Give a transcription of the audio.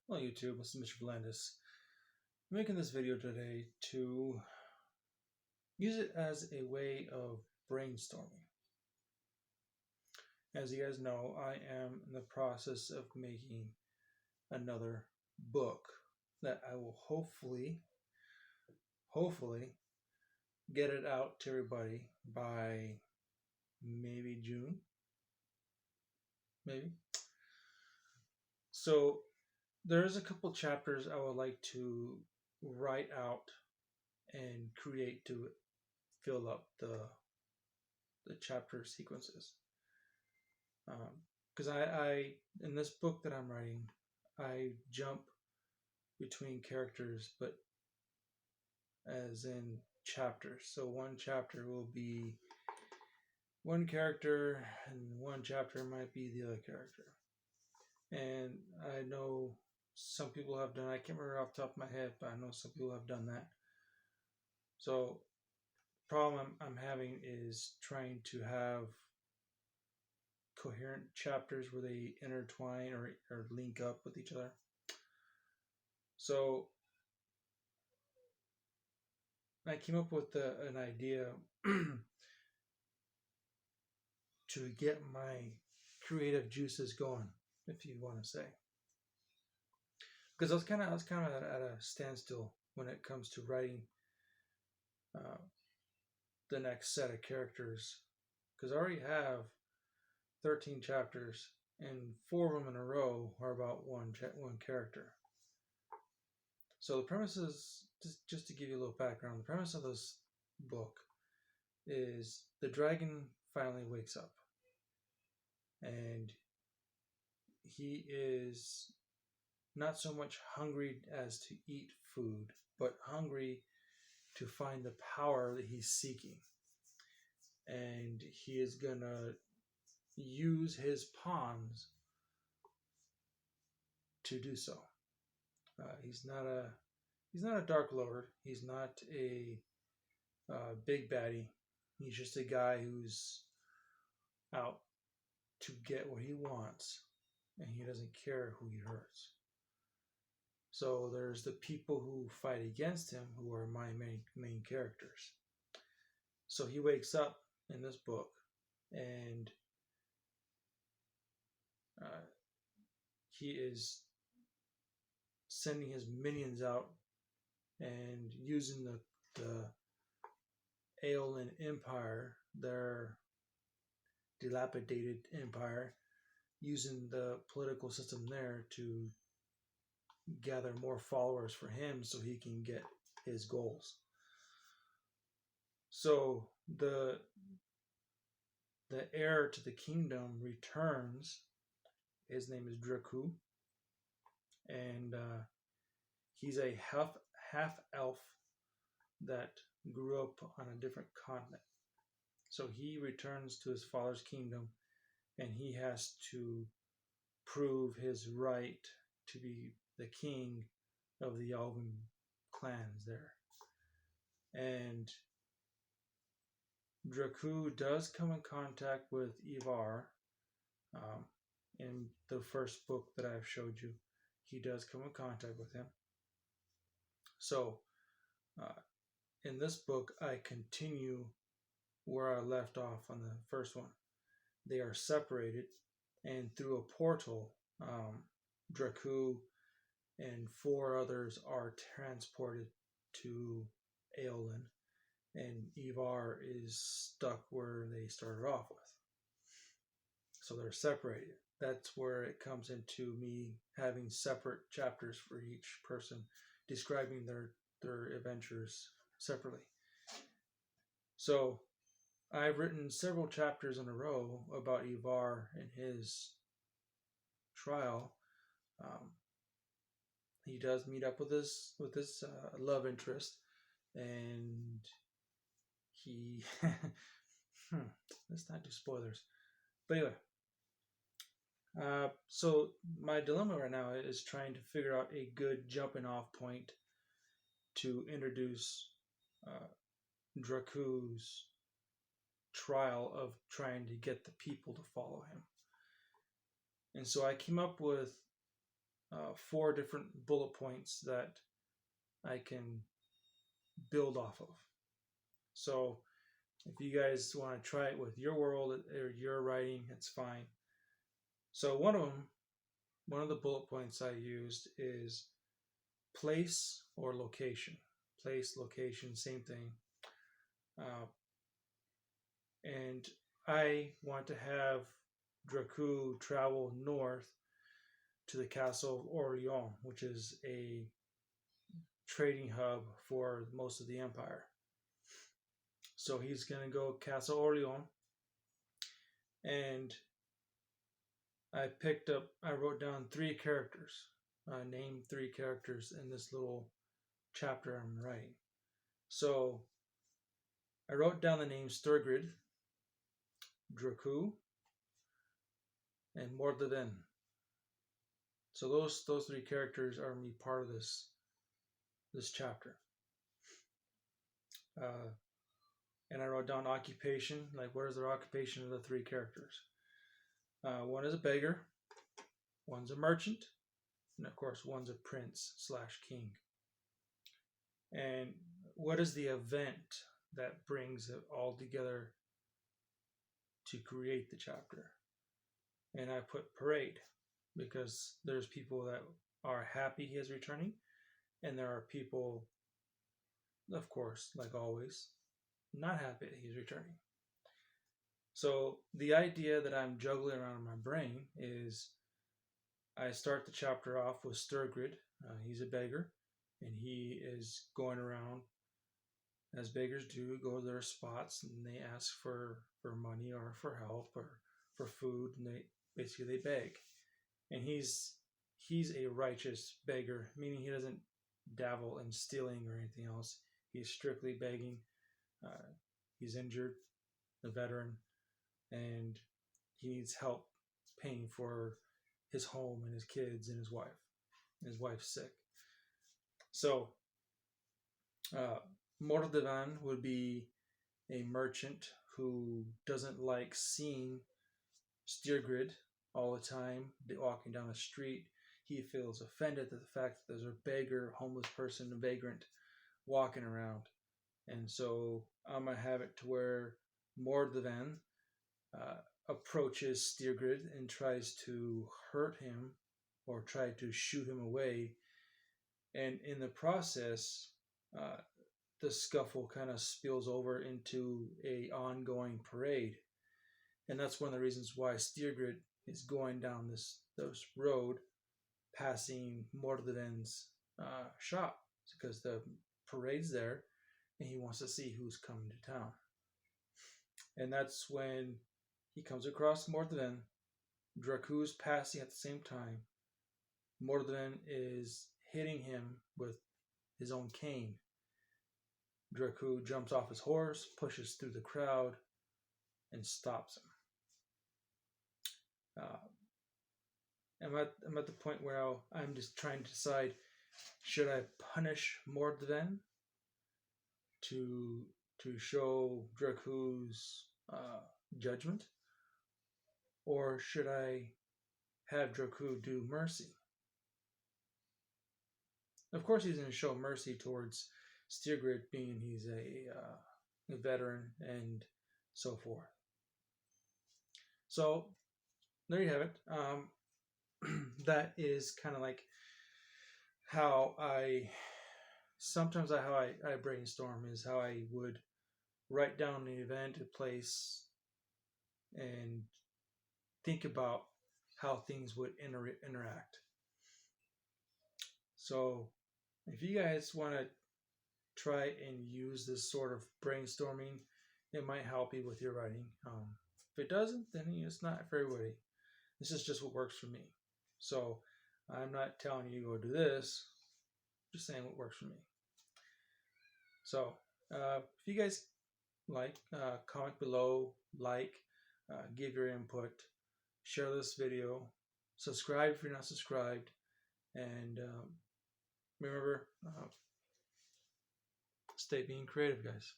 Hello YouTube, this is Mr. Blandis. I'm making this video today to use it as a way of brainstorming. As you guys know, I am in the process of making another book that I will hopefully get it out to everybody by maybe June, maybe. So there's a couple chapters I would like to write out and create to fill up the chapter sequences. Because I in this book that I'm writing, I jump between characters, but as in chapters. So one chapter will be one character, and one chapter might be the other character. And I know some people have done. I can't remember off the top of my head, but I know some people have done that. So the problem I'm having is trying to have coherent chapters where they intertwine or link up with each other. So I came up with an idea to get my creative juices going, if you want to say, because I was kind of at a standstill when it comes to writing the next set of characters, because I already have 13 chapters, and 4 of them in a row are about one character. So the premise is, just to give you a little background, the premise of this book is the dragon finally wakes up, and he is not so much hungry as to eat food, but hungry to find the power that he's seeking. And he is gonna use his pawns to do so. He's not a dark lord. He's not a big baddie. He's just a guy who's out to get what he wants, and he doesn't care who he hurts. So there's the people who fight against him, who are my main characters. So he wakes up in this book, and he is sending his minions out and using the Aeolian Empire, their dilapidated empire, using the political system there to gather more followers for him so he can get his goals. So the heir to the kingdom returns. His name is Draku, and he's a half elf that grew up on a different continent. So he returns to his father's kingdom, and he has to prove his right to be the king of the Elven clans there. And Draku does come in contact with Ivar. In the first book that I've showed you, he does come in contact with him. So in this book, I continue where I left off on the first one. They are separated, and through a portal, Draku and 4 others are transported to Aeolin, and Ivar is stuck where they started off with. So they're separated. That's where it comes into me having separate chapters for each person, describing their adventures separately. So I've written several chapters in a row about Ivar and his trial. He does meet up with his love interest, and he let's not do spoilers. But anyway, so my dilemma right now is trying to figure out a good jumping off point to introduce Draku's trial of trying to get the people to follow him. And so I came up with 4 different bullet points that I can build off of. So if you guys want to try it with your world or your writing, it's fine. So one of the bullet points I used is place or location. Place, location, same thing. And I want to have Dracu travel north to the castle of Orleans, which is a trading hub for most of the empire. So he's going to go Castle Orleans, and I wrote down 3 characters, named 3 characters in this little chapter I'm writing. So I wrote down the names Sturgrid, Dracu, and Mordeven. So those 3 characters are going to be part of this chapter. And I wrote down occupation, like what is their occupation of the 3 characters. One is a beggar, one's a merchant, and of course one's a prince/king. And what is the event that brings it all together to create the chapter? And I put parade, because there's people that are happy he is returning, and there are people, of course, like always, not happy that he's returning. So the idea that I'm juggling around in my brain is I start the chapter off with Sturgrid. He's a beggar, and he is going around, as beggars do, go to their spots and they ask for money or for help or for food, and they beg. And he's a righteous beggar, meaning he doesn't dabble in stealing or anything else. He's strictly begging. He's injured, a veteran, and he needs help paying for his home and his kids and his wife. His wife's sick. So Mordevan would be a merchant who doesn't like seeing Sturgrid all the time walking down the street. He feels offended at the fact that there's a beggar, homeless person, a vagrant walking around. And so I'm going to have it to where Mordevan approaches Sturgrid and tries to hurt him or try to shoot him away. And in the process, the scuffle kind of spills over into a ongoing parade. And that's one of the reasons why Sturgrid is going down this road, passing Mordevan's shop, because the parade's there, and he wants to see who's coming to town. And that's when he comes across Mordevan. Dracu's passing at the same time. Mordevan is hitting him with his own cane. Dracu jumps off his horse, pushes through the crowd, and stops him. I'm at the point where I'm just trying to decide, should I punish Mordevan to show Dracu's judgment, or should I have Dracu do mercy? Of course, he's going to show mercy towards Sturgrid, being he's a veteran and so forth. So there you have it. That is kind of like how I brainstorm, is how I would write down an event, a place, and think about how things would interact. So if you guys want to try and use this sort of brainstorming, it might help you with your writing. If it doesn't, then it's not for everybody. This is just what works for me. So I'm not telling you to go do this, I'm just saying what works for me. So if you guys like, comment below, give your input, share this video, subscribe if you're not subscribed, and remember, stay being creative, guys.